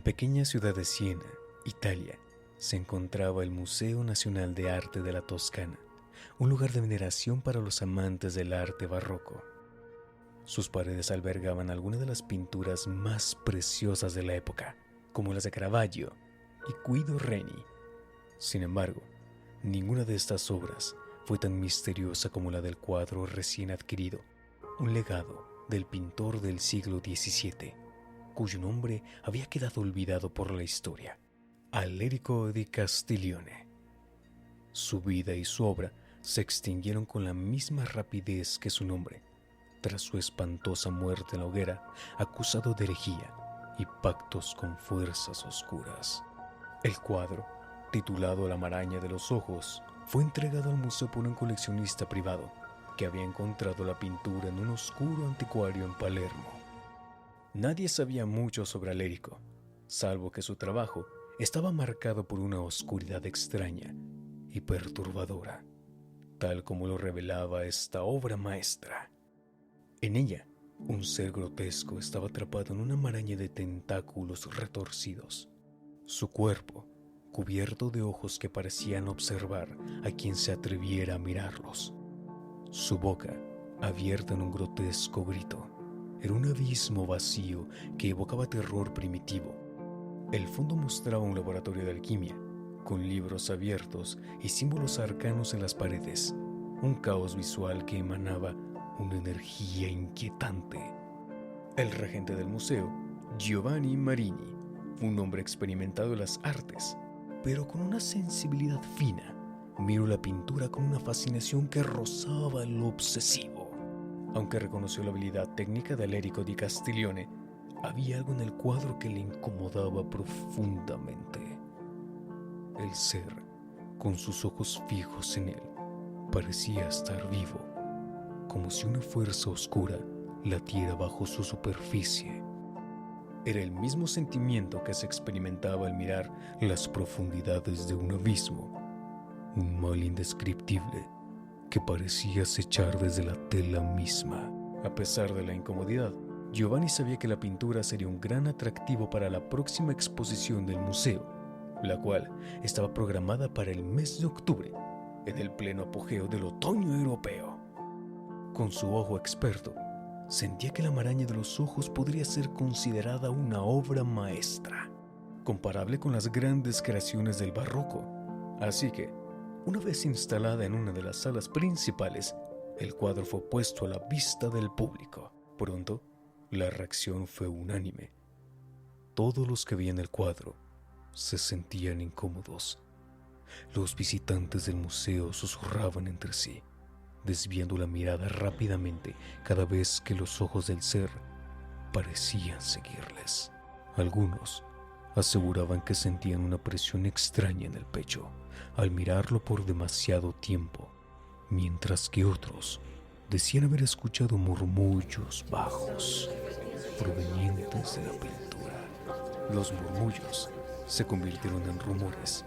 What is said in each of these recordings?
pequeña ciudad de Siena, Italia, se encontraba el Museo Nacional de Arte de la Toscana, un lugar de veneración para los amantes del arte barroco. Sus paredes albergaban algunas de las pinturas más preciosas de la época, como las de Caravaggio y Guido Reni. Sin embargo, ninguna de estas obras fue tan misteriosa como la del cuadro recién adquirido, un legado del pintor del siglo XVII, cuyo nombre había quedado olvidado por la historia, Alerico di Castiglione. Su vida y su obra se extinguieron con la misma rapidez que su nombre, tras su espantosa muerte en la hoguera, acusado de herejía y pactos con fuerzas oscuras. El cuadro, titulado La maraña de los ojos, fue entregado al museo por un coleccionista privado que había encontrado la pintura en un oscuro anticuario en Palermo. Nadie sabía mucho sobre Alerico, salvo que su trabajo estaba marcado por una oscuridad extraña y perturbadora, tal como lo revelaba esta obra maestra. En ella, un ser grotesco estaba atrapado en una maraña de tentáculos retorcidos. Su cuerpo, cubierto de ojos que parecían observar a quien se atreviera a mirarlos. Su boca, abierta en un grotesco grito, era un abismo vacío que evocaba terror primitivo. El fondo mostraba un laboratorio de alquimia, con libros abiertos y símbolos arcanos en las paredes, un caos visual que emanaba una energía inquietante. El regente del museo, Giovanni Marini, fue un hombre experimentado en las artes, pero con una sensibilidad fina. Miró la pintura con una fascinación que rozaba lo obsesivo. Aunque reconoció la habilidad técnica de Alerico di Castiglione, había algo en el cuadro que le incomodaba profundamente. El ser, con sus ojos fijos en él, parecía estar vivo, como si una fuerza oscura latiera bajo su superficie. Era el mismo sentimiento que se experimentaba al mirar las profundidades de un abismo, un mal indescriptible que parecía acechar desde la tela misma. A pesar de la incomodidad, Giovanni sabía que la pintura sería un gran atractivo para la próxima exposición del museo, la cual estaba programada para el mes de octubre, en el pleno apogeo del otoño europeo. Con su ojo experto, sentía que la maraña de los ojos podría ser considerada una obra maestra, comparable con las grandes creaciones del barroco. Así que, una vez instalada en una de las salas principales, el cuadro fue puesto a la vista del público. Pronto, la reacción fue unánime. Todos los que veían el cuadro se sentían incómodos. Los visitantes del museo susurraban entre sí, desviando la mirada rápidamente cada vez que los ojos del ser parecían seguirles. Algunos aseguraban que sentían una presión extraña en el pecho al mirarlo por demasiado tiempo, mientras que otros decían haber escuchado murmullos bajos provenientes de la pintura. Los murmullos se convirtieron en rumores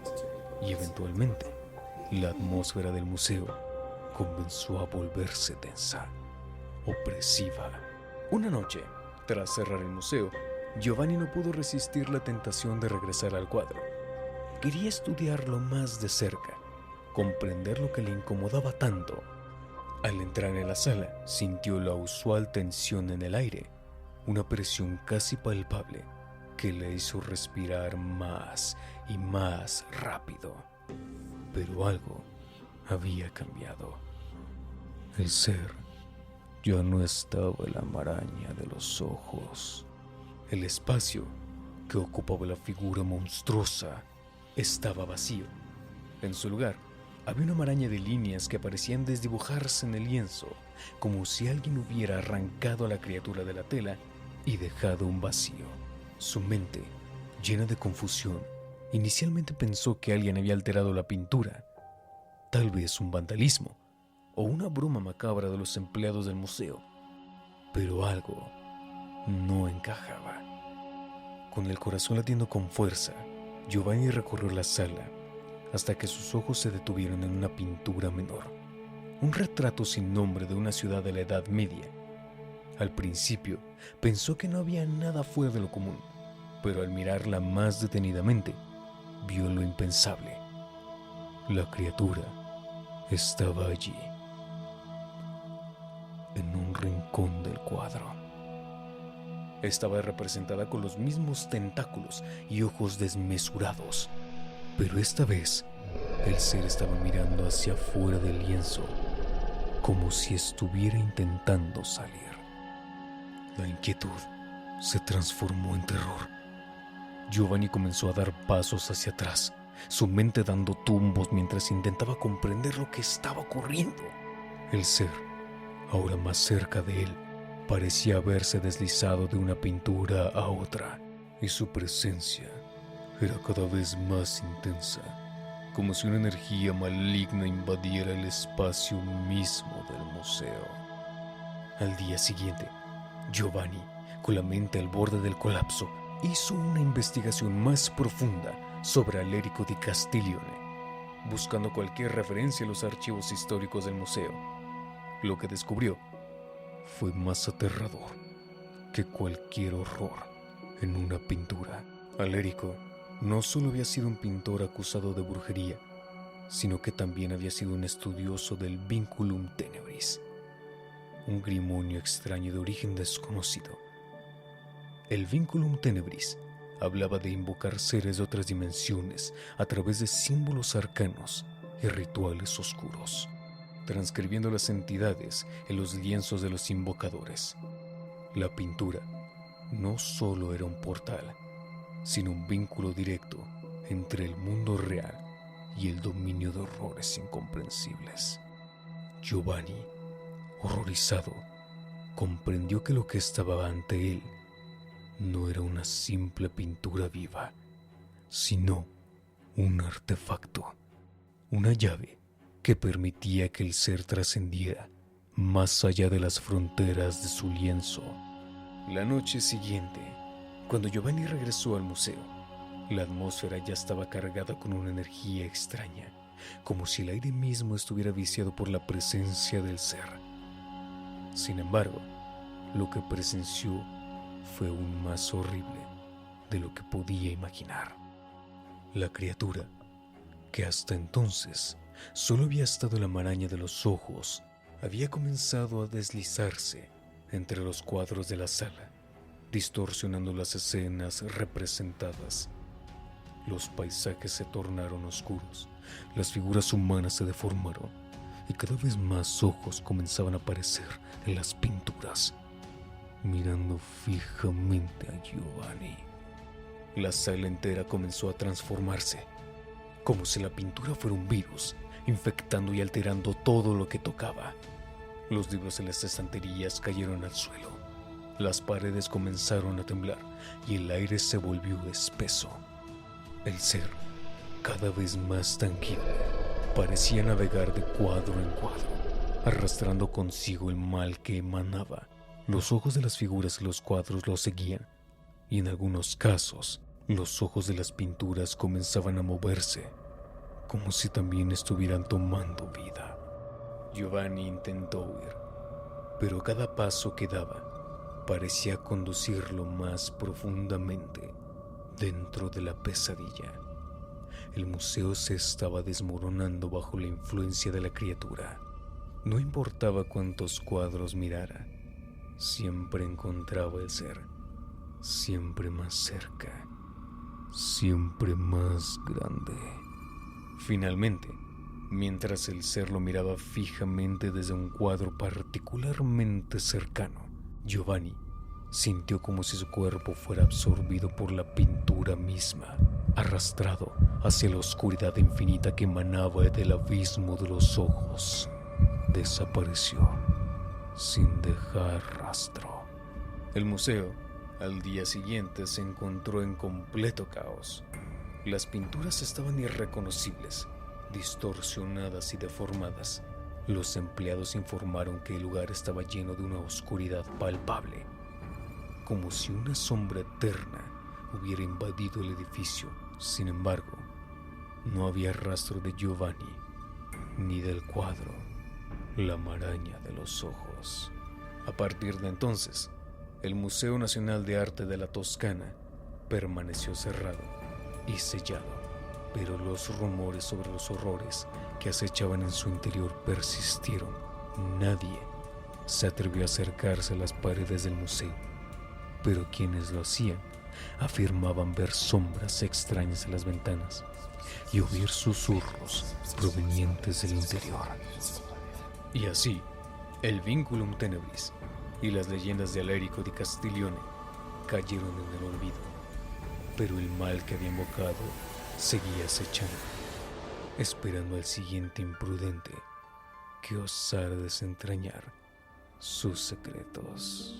y eventualmente la atmósfera del museo comenzó a volverse tensa, opresiva. Una noche, tras cerrar el museo, Giovanni no pudo resistir la tentación de regresar al cuadro. Quería estudiarlo más de cerca, comprender lo que le incomodaba tanto. Al entrar en la sala, sintió la usual tensión en el aire, una presión casi palpable que le hizo respirar más y más rápido. Pero algo había cambiado. El ser ya no estaba en la maraña de los ojos. El espacio que ocupaba la figura monstruosa estaba vacío. En su lugar, había una maraña de líneas que parecían desdibujarse en el lienzo, como si alguien hubiera arrancado a la criatura de la tela y dejado un vacío. Su mente, llena de confusión, inicialmente pensó que alguien había alterado la pintura, tal vez un vandalismo o una broma macabra de los empleados del museo. Pero algo no encajaba. Con el corazón latiendo con fuerza, Giovanni recorrió la sala hasta que sus ojos se detuvieron en una pintura menor, un retrato sin nombre de una ciudad de la Edad Media. Al principio, pensó que no había nada fuera de lo común, pero al mirarla más detenidamente, vio lo impensable. La criatura estaba allí, en un rincón del cuadro. Estaba representada con los mismos tentáculos y ojos desmesurados, pero esta vez el ser estaba mirando hacia afuera del lienzo, como si estuviera intentando salir. La inquietud se transformó en terror. Giovanni comenzó a dar pasos hacia atrás, su mente dando tumbos mientras intentaba comprender lo que estaba ocurriendo. El ser, ahora más cerca de él, parecía haberse deslizado de una pintura a otra, y su presencia era cada vez más intensa, como si una energía maligna invadiera el espacio mismo del museo. Al día siguiente, Giovanni, con la mente al borde del colapso, hizo una investigación más profunda sobre Alerico di Castiglione, buscando cualquier referencia a los archivos históricos del museo. Lo que descubrió fue más aterrador que cualquier horror en una pintura. Alerico no solo había sido un pintor acusado de brujería, sino que también había sido un estudioso del Vinculum Tenebris, un grimorio extraño de origen desconocido. El Vinculum Tenebris hablaba de invocar seres de otras dimensiones a través de símbolos arcanos y rituales oscuros, transcribiendo las entidades en los lienzos de los invocadores. La pintura no solo era un portal, sino un vínculo directo entre el mundo real y el dominio de horrores incomprensibles. Giovanni, horrorizado, comprendió que lo que estaba ante él no era una simple pintura viva, sino un artefacto, una llave que permitía que el ser trascendiera más allá de las fronteras de su lienzo. La noche siguiente, cuando Giovanni regresó al museo, la atmósfera ya estaba cargada con una energía extraña, como si el aire mismo estuviera viciado por la presencia del ser. Sin embargo, lo que presenció fue aún más horrible de lo que podía imaginar. La criatura, que hasta entonces solo había estado en la maraña de los ojos, había comenzado a deslizarse entre los cuadros de la sala, distorsionando las escenas representadas. Los paisajes se tornaron oscuros, las figuras humanas se deformaron y cada vez más ojos comenzaban a aparecer en las pinturas, mirando fijamente a Giovanni. La sala entera comenzó a transformarse, como si la pintura fuera un virus, infectando y alterando todo lo que tocaba. Los libros en las estanterías cayeron al suelo, las paredes comenzaron a temblar y el aire se volvió espeso. El ser, cada vez más tangible, parecía navegar de cuadro en cuadro, arrastrando consigo el mal que emanaba. Los ojos de las figuras en los cuadros lo seguían, y en algunos casos, los ojos de las pinturas comenzaban a moverse, como si también estuvieran tomando vida. Giovanni intentó huir, pero cada paso que daba parecía conducirlo más profundamente dentro de la pesadilla. El museo se estaba desmoronando bajo la influencia de la criatura. No importaba cuántos cuadros mirara, siempre encontraba el ser, siempre más cerca, siempre más grande. Finalmente, mientras el ser lo miraba fijamente desde un cuadro particularmente cercano, Giovanni sintió como si su cuerpo fuera absorbido por la pintura misma, arrastrado hacia la oscuridad infinita que emanaba del abismo de los ojos. Desapareció sin dejar rastro. El museo, al día siguiente, se encontró en completo caos. Las pinturas estaban irreconocibles, distorsionadas y deformadas. Los empleados informaron que el lugar estaba lleno de una oscuridad palpable, como si una sombra eterna hubiera invadido el edificio. Sin embargo, no había rastro de Giovanni, ni del cuadro, La maraña de los ojos. A partir de entonces, el Museo Nacional de Arte de la Toscana permaneció cerrado y sellado, pero los rumores sobre los horrores que acechaban en su interior persistieron. Nadie se atrevió a acercarse a las paredes del museo, pero quienes lo hacían afirmaban ver sombras extrañas en las ventanas y oír susurros provenientes del interior. Y así, el Vinculum Tenebris y las leyendas de Alerico di Castiglione cayeron en el olvido, pero el mal que había invocado seguía acechando, esperando al siguiente imprudente que osara desentrañar sus secretos.